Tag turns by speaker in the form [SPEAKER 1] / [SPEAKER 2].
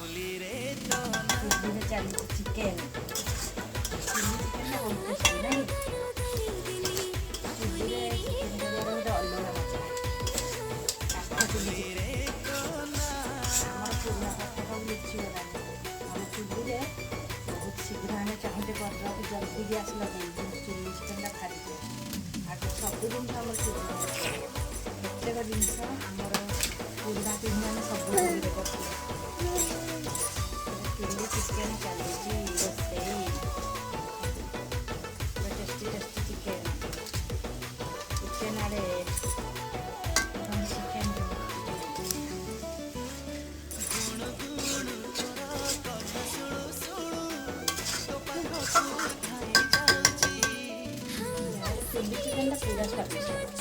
[SPEAKER 1] चूल्हे चली chicken chilli chicken बहुत टेस्टी नहीं चूल्हे चिकेन गोटे अलग मजा काठ चूल्ही आमर पुराना काठ सब लिचिगलानी आम चूल्हे बहुत शीघ्र आम चाहते करदेवा जल्दी गैस लगे चिली चिकेन खाई आगे सब जिन आम चूल्हे प्रत्येक जिनस आमर पुराना पिढ़ी मैंने सब कर चिली चिकेन चली रोसे टेस्टी टेस्टी चिकेन चिकेन आड़े चिकेन चिली चिकेन पूरा स्वादिष्ट